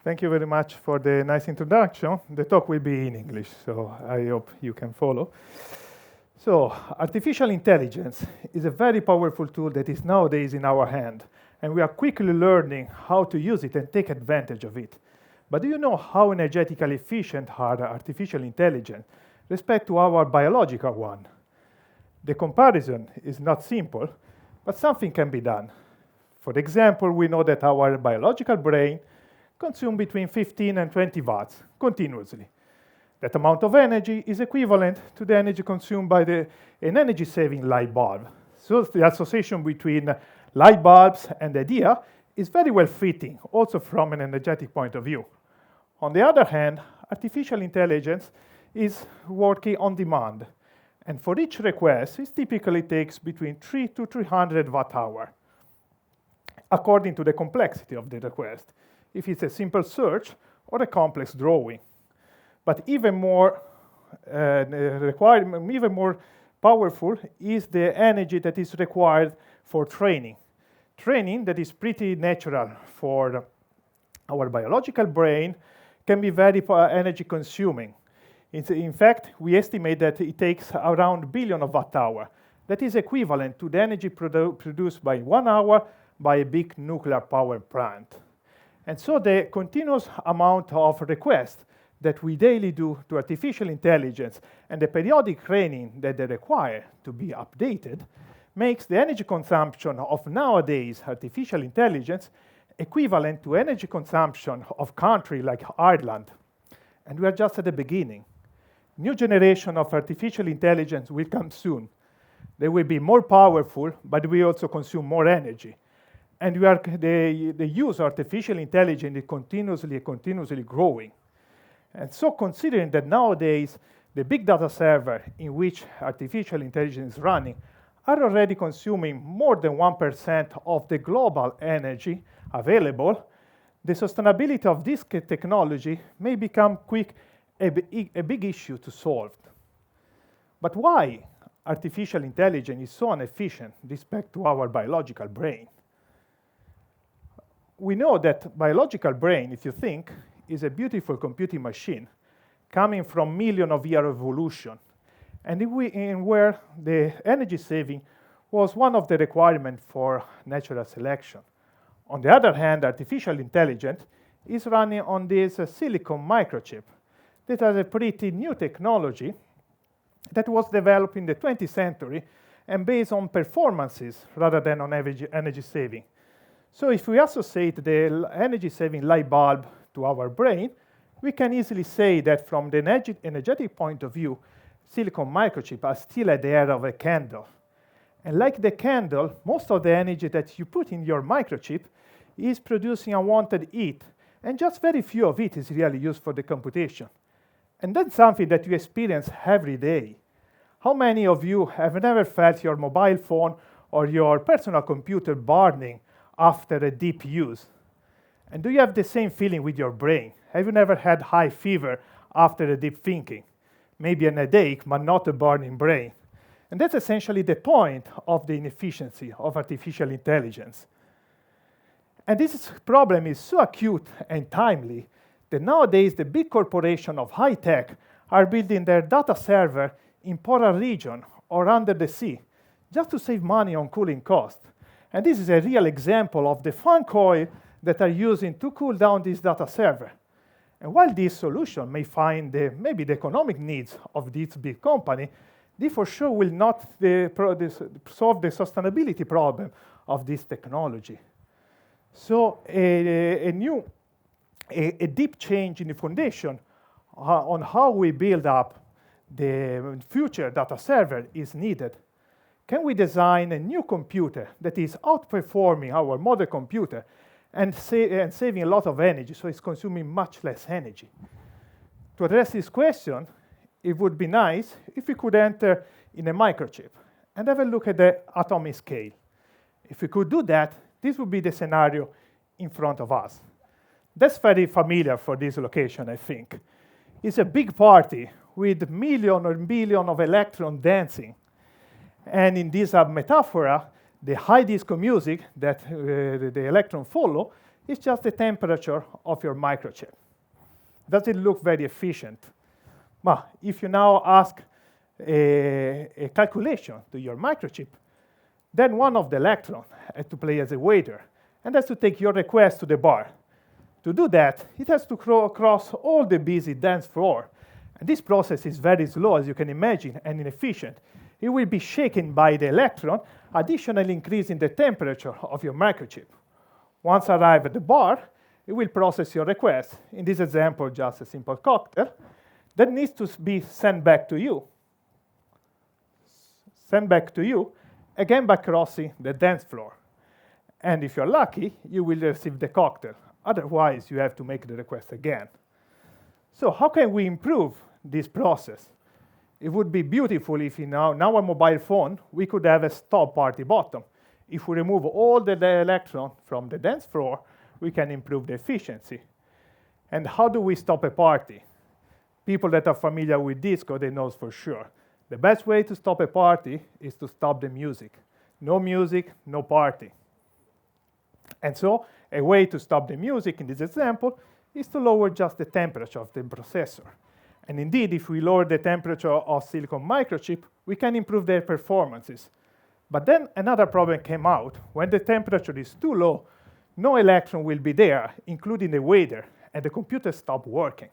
Thank you very much for the nice introduction. The talk will be in English, so I hope you can follow. So, artificial intelligence is a very powerful tool that is nowadays in our hand, and we are quickly learning how to use it and take advantage of it. But do you know how energetically efficient are artificial intelligence respect to our biological one? The comparison is not simple, but something can be done. For example, we know that our biological brain consumes between 15 and 20 watts continuously. That amount of energy is equivalent to the energy consumed by an energy-saving light bulb. So the association between light bulbs and the idea is very well fitting, also from an energetic point of view. On the other hand, artificial intelligence is working on demand, and for each request, it typically takes between 3 to 300 watt-hour, according to the complexity of the request, if it's a simple search or a complex drawing. But even more powerful is the energy that is required for training. Training that is pretty natural for our biological brain can be very energy consuming. In fact, we estimate that it takes around 1 billion of watt-hour. That is equivalent to the energy produced by 1 hour by a big nuclear power plant. And so the continuous amount of requests that we daily do to artificial intelligence and the periodic training that they require to be updated makes the energy consumption of nowadays artificial intelligence equivalent to energy consumption of country like Ireland. And we are just at the beginning. New generation of artificial intelligence will come soon. They will be more powerful, but we also consume more energy. And the use of artificial intelligence is continuously growing. And so considering that nowadays the big data server in which artificial intelligence is running are already consuming more than 1% of the global energy available, the sustainability of this technology may become a big issue to solve. But why artificial intelligence is so inefficient with respect to our biological brain? We know that biological brain, if you think, is a beautiful computing machine coming from millions of years of evolution, and where the energy saving was one of the requirements for natural selection. On the other hand, artificial intelligence is running on this silicon microchip that has a pretty new technology that was developed in the 20th century and based on performances rather than on energy saving. So if we associate the energy-saving light bulb to our brain, we can easily say that from the energetic point of view, silicon microchip are still at the end of a candle. And like the candle, most of the energy that you put in your microchip is producing unwanted heat, and just very few of it is really used for the computation. And that's something that you experience every day. How many of you have never felt your mobile phone or your personal computer burning after a deep use? And do you have the same feeling with your brain? Have you never had high fever after a deep thinking? Maybe an headache, but not a burning brain. And that's essentially the point of the inefficiency of artificial intelligence. And this problem is so acute and timely that nowadays the big corporations of high tech are building their data server in polar region or under the sea, just to save money on cooling costs. And this is a real example of the fan coil that are using to cool down this data server. And while this solution may find maybe the economic needs of this big company, they for sure will not solve the sustainability problem of this technology. So a deep change in the foundation on how we build up the future data server is needed. Can we design a new computer that is outperforming our modern computer and saving a lot of energy, so it's consuming much less energy? To address this question, it would be nice if we could enter in a microchip and have a look at the atomic scale. If we could do that, this would be the scenario in front of us. That's very familiar for this location, I think. It's a big party with millions or billions of electrons dancing. And in this metaphor, the high disco music that the electron follow is just the temperature of your microchip. Does it look very efficient? Well, if you now ask a calculation to your microchip, then one of the electrons has to play as a waiter and has to take your request to the bar. To do that, it has to cross all the busy dance floor. And this process is very slow, as you can imagine, and inefficient. It will be shaken by the electron, additionally increasing the temperature of your microchip. Once arrived at the bar, it will process your request. In this example, just a simple cocktail that needs to be sent back to you. Sent back to you, again by crossing the dance floor. And if you're lucky, you will receive the cocktail. Otherwise, you have to make the request again. So how can we improve this process? It would be beautiful if in our mobile phone, we could have a stop party button. If we remove all the electrons from the dance floor, we can improve the efficiency. And how do we stop a party? People that are familiar with disco, they know for sure. The best way to stop a party is to stop the music. No music, no party. And so a way to stop the music in this example is to lower just the temperature of the processor. And indeed, if we lower the temperature of silicon microchip, we can improve their performances. But then another problem came out. When the temperature is too low, no electron will be there, including the waiter, and the computer stopped working.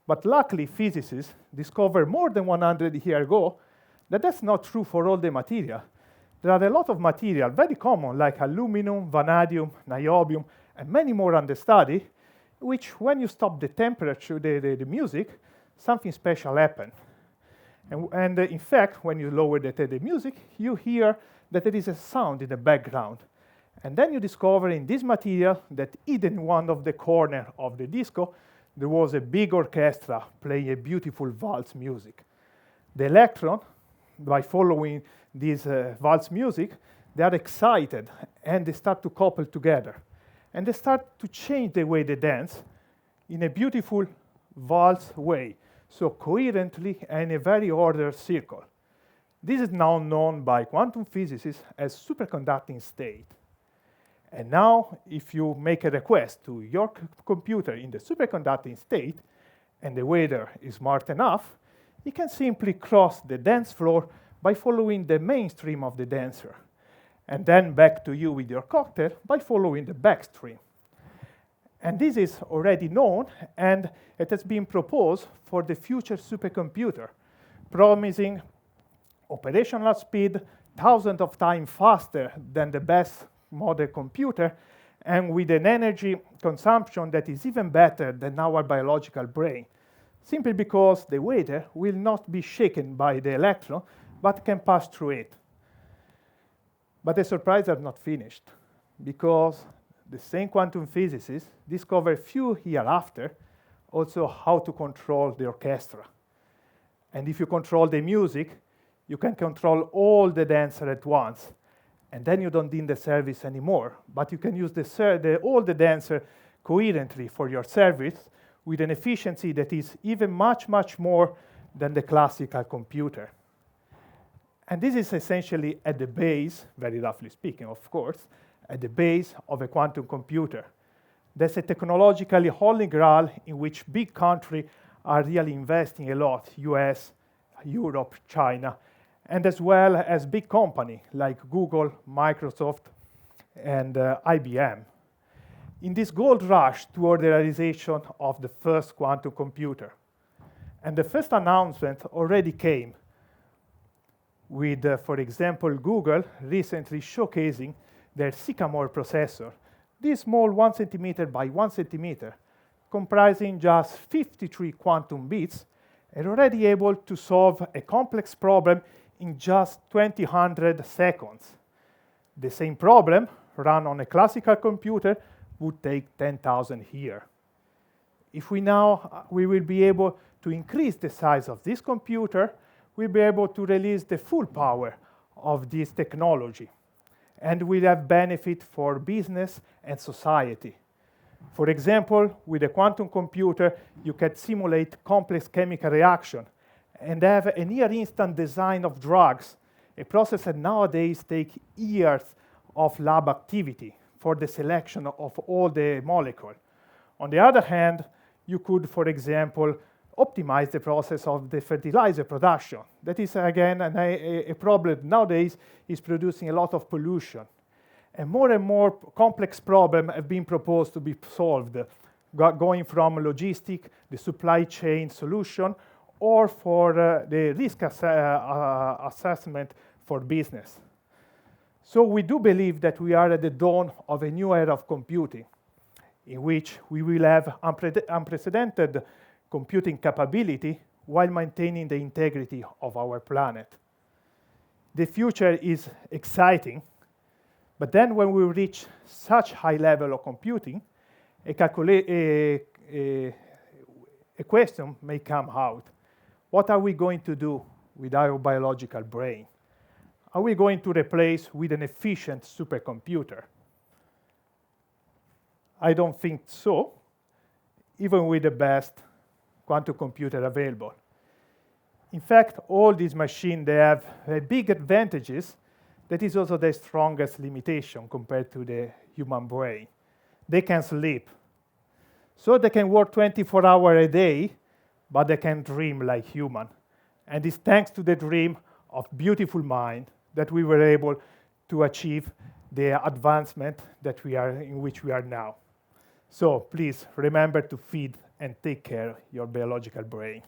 But luckily, physicists discovered more than 100 years ago that that's not true for all the material. There are a lot of material, very common, like aluminum, vanadium, niobium, and many more under study, which when you stop the temperature, the music, something special happens. And in fact, when you lower the music, you hear that there is a sound in the background. And then you discover in this material that hidden in one of the corners of the disco, there was a big orchestra playing a beautiful waltz music. The electron, by following this waltz music, they are excited and they start to couple together. And they start to change the way they dance in a beautiful waltz way, so coherently and in a very ordered circle. This is now known by quantum physicists as superconducting state. And now, if you make a request to your computer in the superconducting state, and the waiter is smart enough, he can simply cross the dance floor by following the mainstream of the dancer, and then back to you with your cocktail by following the backstream. And this is already known, and it has been proposed for the future supercomputer, promising operational speed thousands of times faster than the best modern computer, and with an energy consumption that is even better than our biological brain, simply because the waiter will not be shaken by the electron, but can pass through it. But the surprise are not finished, because the same quantum physicists discovered a few years after also how to control the orchestra. And if you control the music, you can control all the dancers at once. And then you don't need the service anymore, but you can use all the dancers coherently for your service with an efficiency that is even much, much more than the classical computer. And this is essentially at the base, very roughly speaking, of course, at the base of a quantum computer. There's a technologically holy grail in which big countries are really investing a lot, US, Europe, China, and as well as big companies like Google, Microsoft, and IBM. In this gold rush toward the realization of the first quantum computer. And the first announcement already came with, for example, Google recently showcasing their Sycamore processor, this small 1 centimeter by 1 centimeter, comprising just 53 quantum bits, and already able to solve a complex problem in just 200 seconds. The same problem, run on a classical computer, would take 10,000 years. If we will be able to increase the size of this computer, we'll be able to release the full power of this technology, and we'll have benefit for business and society. For example, with a quantum computer, you can simulate complex chemical reaction and have a near-instant design of drugs, a process that nowadays takes years of lab activity, for the selection of all the molecules. On the other hand, you could, for example, optimize the process of the fertilizer production. That is, again, a problem nowadays is producing a lot of pollution. And more complex problems have been proposed to be solved, going from logistic, the supply chain solution, or for the risk assessment for business. So we do believe that we are at the dawn of a new era of computing, in which we will have unprecedented computing capability while maintaining the integrity of our planet. The future is exciting, but then when we reach such high level of computing, a question may come out. What are we going to do with our biological brain? Are we going to replace with an efficient supercomputer? I don't think so, even with the best quantum computer available. In fact, all these machines, they have big advantages. That is also the strongest limitation compared to the human brain. They can sleep. So they can work 24 hours a day, but they can dream like human. And it's thanks to the dream of beautiful mind that we were able to achieve the advancement that in which we are now. So please remember to feed and take care of your biological brain.